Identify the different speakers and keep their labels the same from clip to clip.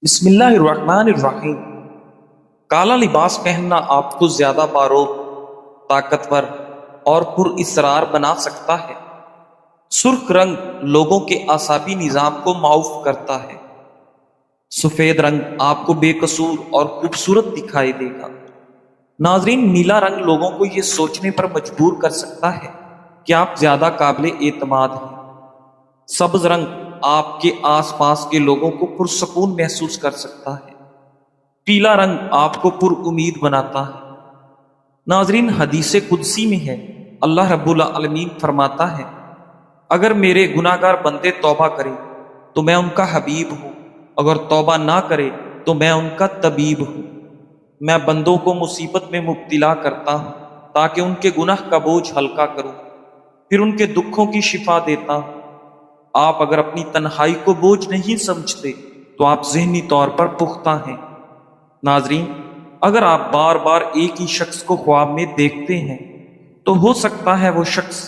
Speaker 1: بسم اللہ الرحمن الرحیم۔ کالا لباس پہننا آپ کو زیادہ باروق، طاقتور اور پر اسرار بنا سکتا ہے۔ سرخ رنگ لوگوں کے اعصابی نظام کو معاف کرتا ہے۔ سفید رنگ آپ کو بے قصور اور خوبصورت دکھائی دے گا۔ ناظرین، نیلا رنگ لوگوں کو یہ سوچنے پر مجبور کر سکتا ہے کہ آپ زیادہ قابل اعتماد ہیں۔ سبز رنگ آپ کے آس پاس کے لوگوں کو پرسکون محسوس کر سکتا ہے۔ پیلا رنگ آپ کو پر امید بناتا ہے۔ ناظرین، حدیث قدسی میں ہے، اللہ رب العالمین فرماتا ہے، اگر میرے گناہ گار بندے توبہ کرے تو میں ان کا حبیب ہوں، اگر توبہ نہ کرے تو میں ان کا طبیب ہوں۔ میں بندوں کو مصیبت میں مبتلا کرتا ہوں تاکہ ان کے گناہ کا بوجھ ہلکا کروں، پھر ان کے دکھوں کی شفا دیتا ہوں۔ آپ اگر اپنی تنہائی کو بوجھ نہیں سمجھتے تو آپ ذہنی طور پر پختہ ہیں۔ ناظرین، اگر آپ بار بار ایک ہی شخص کو خواب میں دیکھتے ہیں تو ہو سکتا ہے وہ شخص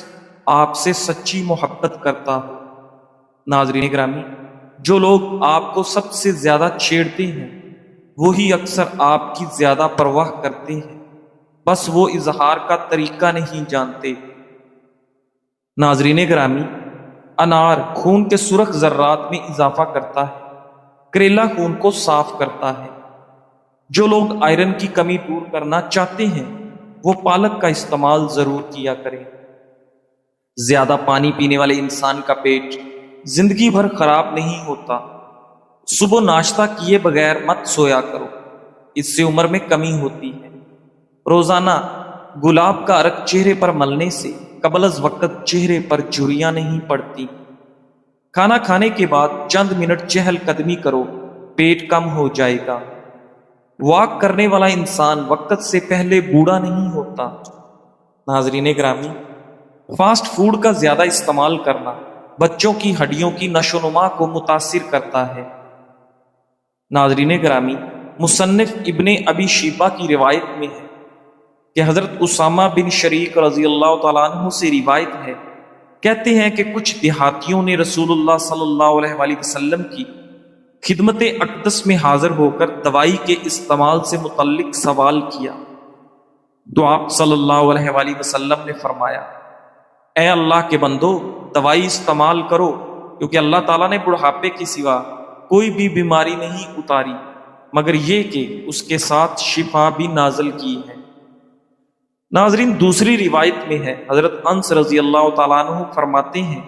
Speaker 1: آپ سے سچی محبت کرتا ہو۔ ناظرین گرامی، جو لوگ آپ کو سب سے زیادہ چھیڑتے ہیں وہی اکثر آپ کی زیادہ پرواہ کرتے ہیں، بس وہ اظہار کا طریقہ نہیں جانتے۔ ناظرین گرامی، انار خون کے سرخ ذرات میں اضافہ کرتا ہے، کریلا خون کو صاف کرتا ہے۔ جو لوگ آئرن کی کمی دور کرنا چاہتے ہیں وہ پالک کا استعمال ضرور کیا کریں۔ زیادہ پانی پینے والے انسان کا پیٹ زندگی بھر خراب نہیں ہوتا۔ صبح ناشتہ کیے بغیر مت سویا کرو، اس سے عمر میں کمی ہوتی ہے۔ روزانہ گلاب کا عرق چہرے پر ملنے سے قبل از وقت چہرے پر جھریاں نہیں پڑتی۔ کھانا کھانے کے بعد چند منٹ چہل قدمی کرو، پیٹ کم ہو جائے گا۔ واک کرنے والا انسان وقت سے پہلے بوڑھا نہیں ہوتا۔ ناظرین گرامی، فاسٹ فوڈ کا زیادہ استعمال کرنا بچوں کی ہڈیوں کی نشو و نما کو متاثر کرتا ہے۔ ناظرین گرامی، مصنف ابن ابی شیبہ کی روایت میں ہے کہ حضرت اسامہ بن شریک رضی اللہ تعالیٰ عنہ سے روایت ہے، کہتے ہیں کہ کچھ دیہاتیوں نے رسول اللہ صلی اللہ علیہ وآلہ وسلم کی خدمت اقدس میں حاضر ہو کر دوائی کے استعمال سے متعلق سوال کیا تو آپ صلی اللہ علیہ وآلہ وسلم نے فرمایا، اے اللہ کے بندو، دوائی استعمال کرو، کیونکہ اللہ تعالیٰ نے بڑھاپے کے سوا کوئی بھی بیماری نہیں اتاری مگر یہ کہ اس کے ساتھ شفا بھی نازل کی ہے۔ ناظرین، دوسری روایت میں ہے، حضرت انس رضی اللہ تعالیٰ عنہ فرماتے ہیں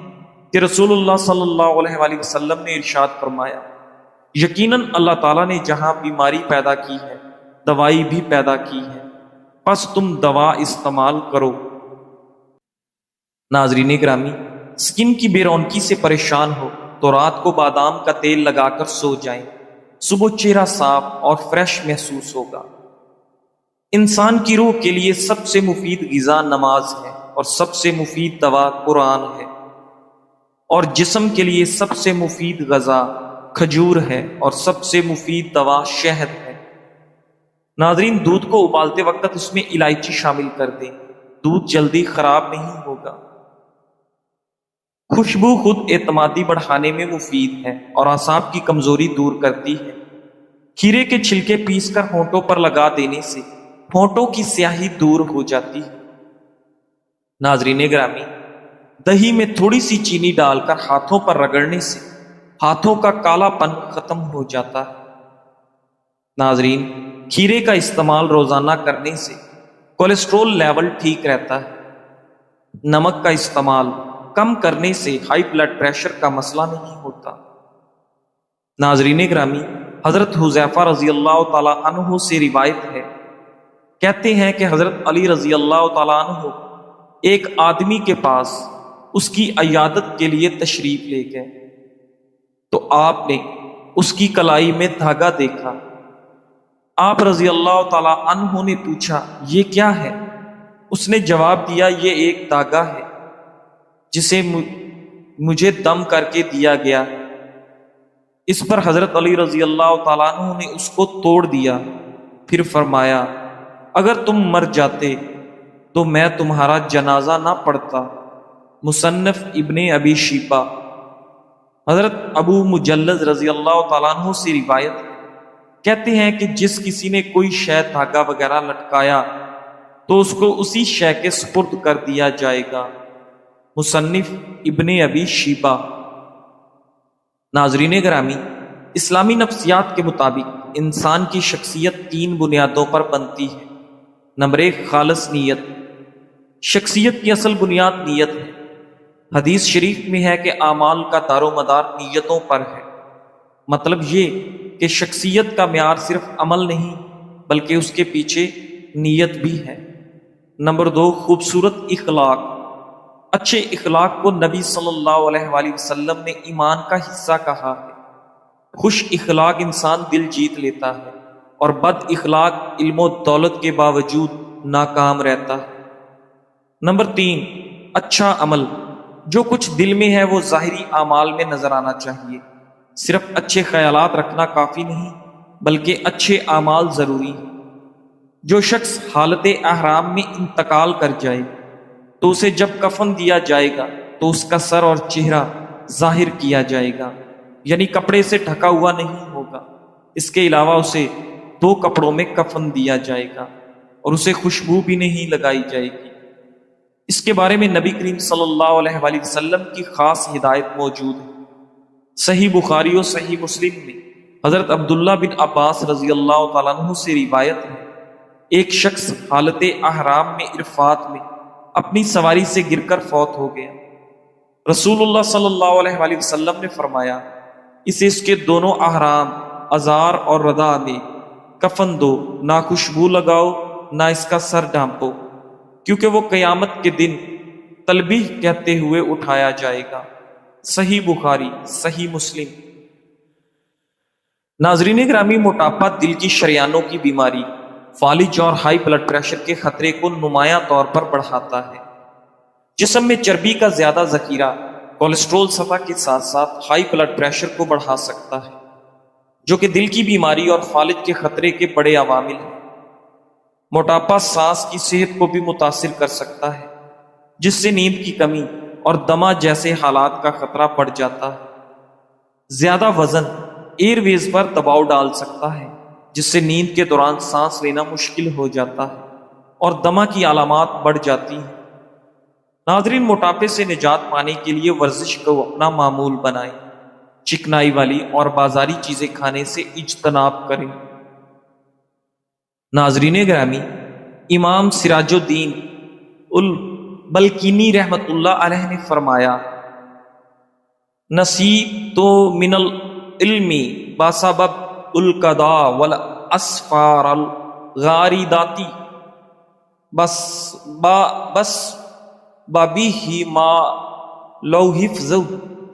Speaker 1: کہ رسول اللہ صلی اللہ علیہ وآلہ وسلم نے ارشاد فرمایا، یقیناً اللہ تعالیٰ نے جہاں بیماری پیدا کی ہے دوائی بھی پیدا کی ہے، پس تم دوا استعمال کرو۔ ناظرین گرامی، سکن کی بے رونقی سے پریشان ہو تو رات کو بادام کا تیل لگا کر سو جائیں، صبح چہرہ صاف اور فریش محسوس ہوگا۔ انسان کی روح کے لیے سب سے مفید غذا نماز ہے اور سب سے مفید دوا قرآن ہے، اور جسم کے لیے سب سے مفید غذا کھجور ہے اور سب سے مفید دوا شہد ہے۔ ناظرین، دودھ کو ابالتے وقت اس میں الائچی شامل کر دیں، دودھ جلدی خراب نہیں ہوگا۔ خوشبو خود اعتمادی بڑھانے میں مفید ہے اور اعصاب کی کمزوری دور کرتی ہے۔ کھیرے کے چھلکے پیس کر ہونٹوں پر لگا دینے سے ہونٹوں کی سیاہی دور ہو جاتی ہے۔ ناظرین گرامی، دہی میں تھوڑی سی چینی ڈال کر ہاتھوں پر رگڑنے سے ہاتھوں کا کالا پن ختم ہو جاتا ہے۔ ناظرین، کھیرے کا استعمال روزانہ کرنے سے کولیسٹرول لیول ٹھیک رہتا ہے۔ نمک کا استعمال کم کرنے سے ہائی بلڈ پریشر کا مسئلہ نہیں ہوتا۔ ناظرین گرامی، حضرت حذیفہ رضی اللہ تعالیٰ عنہ سے روایت ہے، کہتے ہیں کہ حضرت علی رضی اللہ تعالیٰ عنہ ایک آدمی کے پاس اس کی عیادت کے لیے تشریف لے گئے تو آپ نے اس کی کلائی میں دھاگا دیکھا۔ آپ رضی اللہ تعالیٰ عنہ نے پوچھا، یہ کیا ہے؟ اس نے جواب دیا، یہ ایک دھاگا ہے جسے مجھے دم کر کے دیا گیا۔ اس پر حضرت علی رضی اللہ تعالیٰ عنہ نے اس کو توڑ دیا، پھر فرمایا، اگر تم مر جاتے تو میں تمہارا جنازہ نہ پڑھتا۔ مصنف ابن ابی شیبہ۔ حضرت ابو مجلد رضی اللہ تعالیٰ عنہ سے روایت ہے کہتے ہیں کہ جس کسی نے کوئی شے دھاگا وغیرہ لٹکایا تو اس کو اسی شے کے سپرد کر دیا جائے گا۔ مصنف ابن ابی شیبہ۔ ناظرین گرامی، اسلامی نفسیات کے مطابق انسان کی شخصیت 3 بنیادوں پر بنتی ہے۔ نمبر 1، خالص نیت۔ شخصیت کی اصل بنیاد نیت ہے۔ حدیث شریف میں ہے کہ اعمال کا دار و مدار نیتوں پر ہے۔ مطلب یہ کہ شخصیت کا معیار صرف عمل نہیں بلکہ اس کے پیچھے نیت بھی ہے۔ نمبر 2، خوبصورت اخلاق۔ اچھے اخلاق کو نبی صلی اللہ علیہ وآلہ وسلم نے ایمان کا حصہ کہا ہے۔ خوش اخلاق انسان دل جیت لیتا ہے اور بد اخلاق علم و دولت کے باوجود ناکام رہتا ہے۔ نمبر 3، اچھا عمل۔ جو کچھ دل میں ہے وہ ظاہری اعمال میں نظر آنا چاہیے۔ صرف اچھے خیالات رکھنا کافی نہیں بلکہ اچھے اعمال ضروری ہیں۔ جو شخص حالت احرام میں انتقال کر جائے تو اسے جب کفن دیا جائے گا تو اس کا سر اور چہرہ ظاہر کیا جائے گا، یعنی کپڑے سے ڈھکا ہوا نہیں ہوگا۔ اس کے علاوہ اسے 2 کپڑوں میں کفن دیا جائے گا اور اسے خوشبو بھی نہیں لگائی جائے گی۔ اس کے بارے میں نبی کریم صلی اللہ علیہ وآلہ وسلم کی خاص ہدایت موجود ہے۔ صحیح بخاری اور صحیح مسلم میں حضرت عبداللہ بن عباس رضی اللہ تعالیٰ عنہ سے روایت ہے، ایک شخص حالت احرام میں عرفات میں اپنی سواری سے گر کر فوت ہو گیا۔ رسول اللہ صلی اللہ علیہ وآلہ وسلم نے فرمایا، اسے اس کے دونوں احرام ازار اور ردا میں کفن دو، نہ خوشبو لگاؤ نہ اس کا سر ڈھانپو، کیونکہ وہ قیامت کے دن تلبیح کہتے ہوئے اٹھایا جائے گا۔ صحیح بخاری، صحیح مسلم۔ ناظرین گرامی، موٹاپا دل کی شریانوں کی بیماری، فالج اور ہائی بلڈ پریشر کے خطرے کو نمایاں طور پر بڑھاتا ہے۔ جسم میں چربی کا زیادہ ذخیرہ کولیسٹرول سطح کے ساتھ ساتھ ہائی بلڈ پریشر کو بڑھا سکتا ہے، جو کہ دل کی بیماری اور فالج کے خطرے کے بڑے عوامل ہیں۔ موٹاپا سانس کی صحت کو بھی متاثر کر سکتا ہے، جس سے نیند کی کمی اور دمہ جیسے حالات کا خطرہ بڑھ جاتا ہے۔ زیادہ وزن ایئر ویز پر دباؤ ڈال سکتا ہے، جس سے نیند کے دوران سانس لینا مشکل ہو جاتا ہے اور دمہ کی علامات بڑھ جاتی ہیں۔ ناظرین، موٹاپے سے نجات پانے کے لیے ورزش کو اپنا معمول بنائیں، چکنائی والی اور بازاری چیزیں کھانے سے اجتناب کریں۔ ناظرین گرامی، امام سراج الدین البلقینی رحمت اللہ علیہ نے فرمایا، نصیب تو من العلم بسبب القضا والاسفار الغارداتی بس بابی ہی ما لو حفظ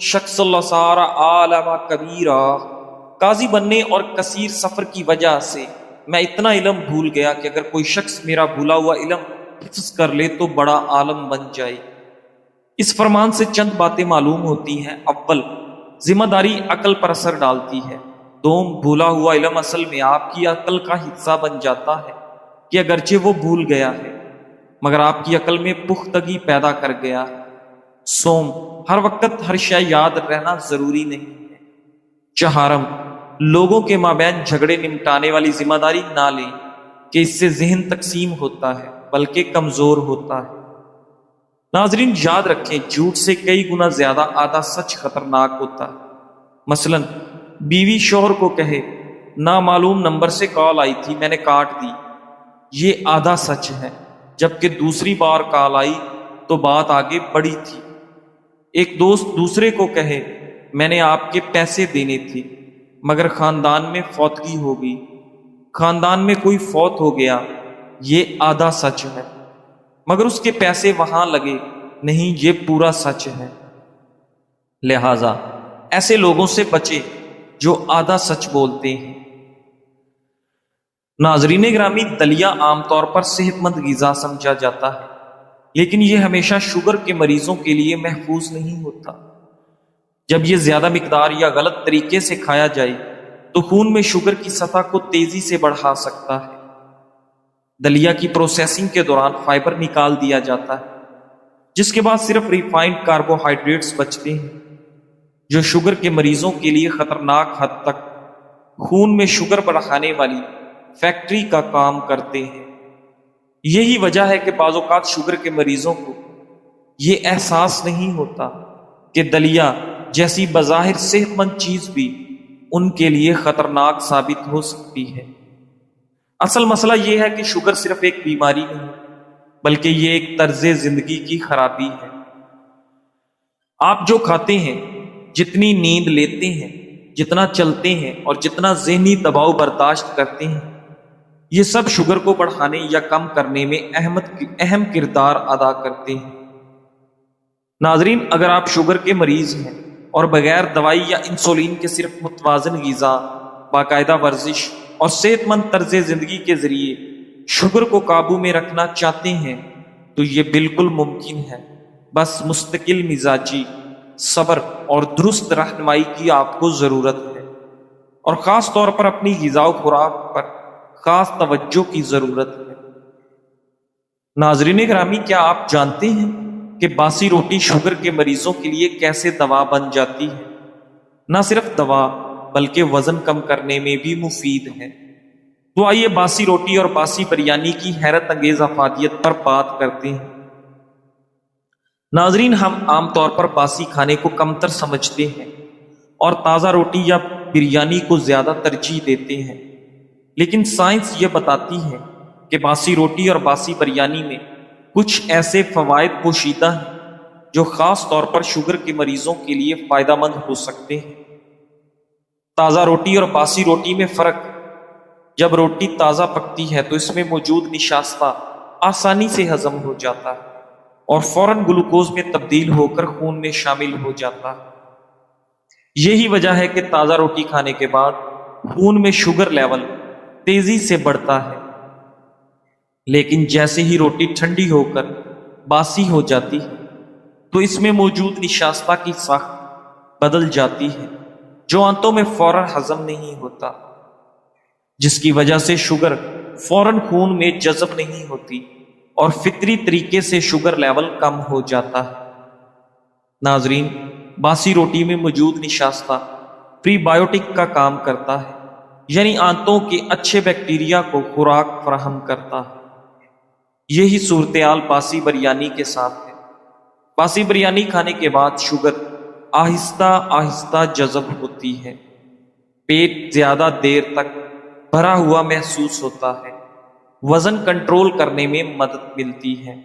Speaker 1: شخص اللہ سارا عالم کبیرہ۔ قاضی بننے اور کثیر سفر کی وجہ سے میں اتنا علم بھول گیا کہ اگر کوئی شخص میرا بھولا ہوا علم حفظ کر لے تو بڑا عالم بن جائے۔ اس فرمان سے چند باتیں معلوم ہوتی ہیں۔ اول، ذمہ داری عقل پر اثر ڈالتی ہے۔ دوم، بھولا ہوا علم اصل میں آپ کی عقل کا حصہ بن جاتا ہے کہ اگرچہ وہ بھول گیا ہے مگر آپ کی عقل میں پختگی پیدا کر گیا ہے۔ سوم، ہر وقت ہر شے یاد رہنا ضروری نہیں ہے۔ چہارم، لوگوں کے مابین جھگڑے نمٹانے والی ذمہ داری نہ لیں کہ اس سے ذہن تقسیم ہوتا ہے بلکہ کمزور ہوتا ہے۔ ناظرین، یاد رکھیں، جھوٹ سے کئی گنا زیادہ آدھا سچ خطرناک ہوتا ہے۔ مثلا بیوی شوہر کو کہے، نامعلوم نمبر سے کال آئی تھی، میں نے کاٹ دی، یہ آدھا سچ ہے، جبکہ دوسری بار کال آئی تو بات آگے بڑھی تھی۔ ایک دوست دوسرے کو کہے، میں نے آپ کے پیسے دینے تھے مگر خاندان میں فوتگی ہو گئی، خاندان میں کوئی فوت ہو گیا، یہ آدھا سچ ہے، مگر اس کے پیسے وہاں لگے نہیں، یہ پورا سچ ہے۔ لہذا ایسے لوگوں سے بچے جو آدھا سچ بولتے ہیں۔ ناظرین گرامی، دلیا عام طور پر صحت مند غذا سمجھا جاتا ہے، لیکن یہ ہمیشہ شوگر کے مریضوں کے لیے محفوظ نہیں ہوتا۔ جب یہ زیادہ مقدار یا غلط طریقے سے کھایا جائے تو خون میں شوگر کی سطح کو تیزی سے بڑھا سکتا ہے۔ دلیا کی پروسیسنگ کے دوران فائبر نکال دیا جاتا ہے، جس کے بعد صرف ریفائنڈ کاربوہائیڈریٹس بچتے ہیں، جو شوگر کے مریضوں کے لیے خطرناک حد تک خون میں شوگر بڑھانے والی فیکٹری کا کام کرتے ہیں۔ یہی وجہ ہے کہ بعض اوقات شوگر کے مریضوں کو یہ احساس نہیں ہوتا کہ دلیا جیسی بظاہر صحت مند چیز بھی ان کے لیے خطرناک ثابت ہو سکتی ہے۔ اصل مسئلہ یہ ہے کہ شوگر صرف ایک بیماری نہیں بلکہ یہ ایک طرز زندگی کی خرابی ہے۔ آپ جو کھاتے ہیں، جتنی نیند لیتے ہیں، جتنا چلتے ہیں اور جتنا ذہنی دباؤ برداشت کرتے ہیں، یہ سب شوگر کو بڑھانے یا کم کرنے میں اہم کردار ادا کرتے ہیں۔ ناظرین، اگر آپ شوگر کے مریض ہیں اور بغیر دوائی یا انسولین کے صرف متوازن غذا، باقاعدہ ورزش اور صحت مند طرز زندگی کے ذریعے شوگر کو قابو میں رکھنا چاہتے ہیں تو یہ بالکل ممکن ہے۔ بس مستقل مزاجی، صبر اور درست رہنمائی کی آپ کو ضرورت ہے، اور خاص طور پر اپنی غذا و خوراک پر خاص توجہ کی ضرورت ہے۔ ناظرین گرامی، کیا آپ جانتے ہیں کہ باسی روٹی شوگر کے مریضوں کے لیے کیسے دوا بن جاتی ہے؟ نہ صرف دوا بلکہ وزن کم کرنے میں بھی مفید ہے۔ تو آئیے باسی روٹی اور باسی بریانی کی حیرت انگیز افادیت پر بات کرتے ہیں۔ ناظرین، ہم عام طور پر باسی کھانے کو کمتر سمجھتے ہیں اور تازہ روٹی یا بریانی کو زیادہ ترجیح دیتے ہیں، لیکن سائنس یہ بتاتی ہے کہ باسی روٹی اور باسی بریانی میں کچھ ایسے فوائد پوشیدہ ہیں جو خاص طور پر شوگر کے مریضوں کے لیے فائدہ مند ہو سکتے ہیں۔ تازہ روٹی اور باسی روٹی میں فرق: جب روٹی تازہ پکتی ہے تو اس میں موجود نشاستہ آسانی سے ہضم ہو جاتا ہے اور فوراً گلوکوز میں تبدیل ہو کر خون میں شامل ہو جاتا ہے۔ یہی وجہ ہے کہ تازہ روٹی کھانے کے بعد خون میں شوگر لیول تیزی سے بڑھتا ہے، لیکن جیسے ہی روٹی ٹھنڈی ہو کر باسی ہو جاتی ہے تو اس میں موجود نشاستہ کی ساخت بدل جاتی ہے جو آنتوں میں فوراً ہضم نہیں ہوتا، جس کی وجہ سے شوگر فوراً خون میں جذب نہیں ہوتی اور فطری طریقے سے شوگر لیول کم ہو جاتا ہے۔ ناظرین، باسی روٹی میں موجود نشاستہ پری بایوٹک کا کام کرتا ہے، یعنی آنتوں کے اچھے بیکٹیریا کو خوراک فراہم کرتا ہے۔ یہی صورتحال باسی بریانی کے ساتھ ہے۔ باسی بریانی کھانے کے بعد شوگر آہستہ آہستہ جذب ہوتی ہے، پیٹ زیادہ دیر تک بھرا ہوا محسوس ہوتا ہے، وزن کنٹرول کرنے میں مدد ملتی ہے۔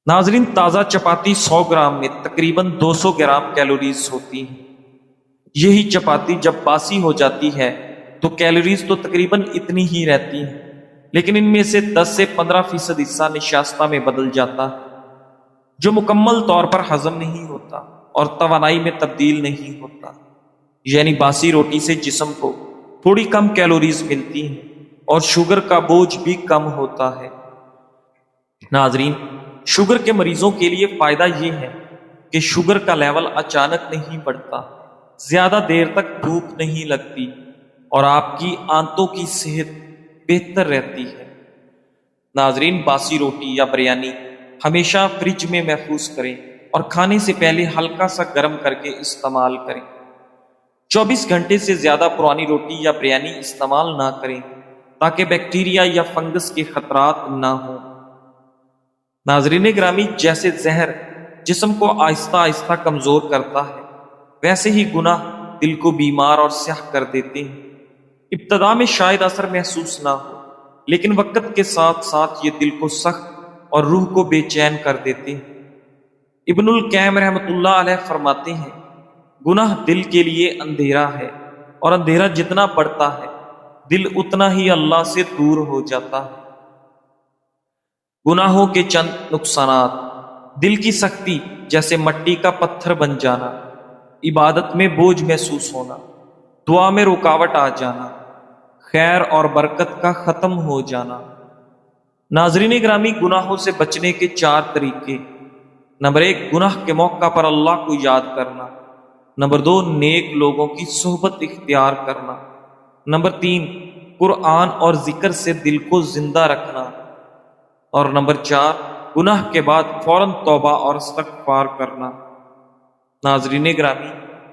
Speaker 1: ناظرین، تازہ چپاتی 100 گرام میں تقریباً 200 گرام کیلوریز ہوتی ہیں۔ یہی چپاتی جب باسی ہو جاتی ہے تو کیلوریز تو تقریباً اتنی ہی رہتی ہیں، لیکن ان میں سے 10 سے 15% حصہ نشاستہ میں بدل جاتا ہے جو مکمل طور پر ہضم نہیں ہوتا اور توانائی میں تبدیل نہیں ہوتا۔ یعنی باسی روٹی سے جسم کو تھوڑی کم کیلوریز ملتی ہیں اور شوگر کا بوجھ بھی کم ہوتا ہے۔ ناظرین، شوگر کے مریضوں کے لیے فائدہ یہ ہے کہ شوگر کا لیول اچانک نہیں بڑھتا، زیادہ دیر تک بھوک نہیں لگتی اور آپ کی آنتوں کی صحت بہتر رہتی ہے۔ ناظرین، باسی روٹی یا بریانی ہمیشہ فریج میں محفوظ کریں اور کھانے سے پہلے ہلکا سا گرم کر کے استعمال کریں۔ 24 گھنٹے سے زیادہ پرانی روٹی یا بریانی استعمال نہ کریں تاکہ بیکٹیریا یا فنگس کے خطرات نہ ہوں۔ ناظرین گرامی، جیسے زہر جسم کو آہستہ آہستہ کمزور کرتا ہے، ویسے ہی گناہ دل کو بیمار اور سیاہ کر دیتے ہیں۔ ابتدا میں شاید اثر محسوس نہ ہو، لیکن وقت کے ساتھ ساتھ یہ دل کو سخت اور روح کو بے چین کر دیتے ہیں۔ ابن القیم رحمۃ اللہ علیہ فرماتے ہیں، گناہ دل کے لیے اندھیرا ہے، اور اندھیرا جتنا بڑھتا ہے دل اتنا ہی اللہ سے دور ہو جاتا ہے۔ گناہوں کے چند نقصانات: دل کی سختی جیسے مٹی کا پتھر بن جانا، عبادت میں بوجھ محسوس ہونا، دعا میں رکاوٹ آ جانا، خیر اور برکت کا ختم ہو جانا۔ ناظرین گرامی، گناہوں سے بچنے کے 4 طریقے: نمبر 1، گناہ کے موقع پر اللہ کو یاد کرنا۔ نمبر 2، نیک لوگوں کی صحبت اختیار کرنا۔ نمبر 3، قرآن اور ذکر سے دل کو زندہ رکھنا۔ اور نمبر 4، گناہ کے بعد فوراً توبہ اور استغفار کرنا۔ ناظرین گرامی،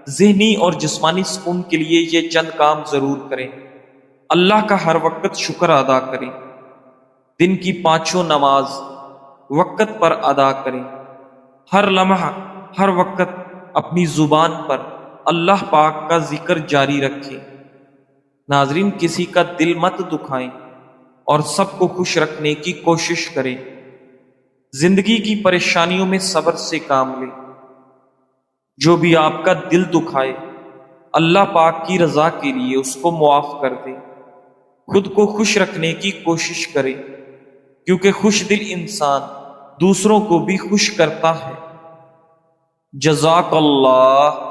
Speaker 1: ذہنی اور جسمانی سکون کے لیے یہ چند کام ضرور کریں۔ اللہ کا ہر وقت شکر ادا کریں، دن کی پانچوں نماز وقت پر ادا کریں، ہر لمحہ ہر وقت اپنی زبان پر اللہ پاک کا ذکر جاری رکھیں۔ ناظرین، کسی کا دل مت دکھائیں اور سب کو خوش رکھنے کی کوشش کریں۔ زندگی کی پریشانیوں میں صبر سے کام لیں۔ جو بھی آپ کا دل دکھائے، اللہ پاک کی رضا کے لیے اس کو معاف کر دیں۔ خود کو خوش رکھنے کی کوشش کریں، کیونکہ خوش دل انسان دوسروں کو بھی خوش کرتا ہے۔ جزاک اللہ۔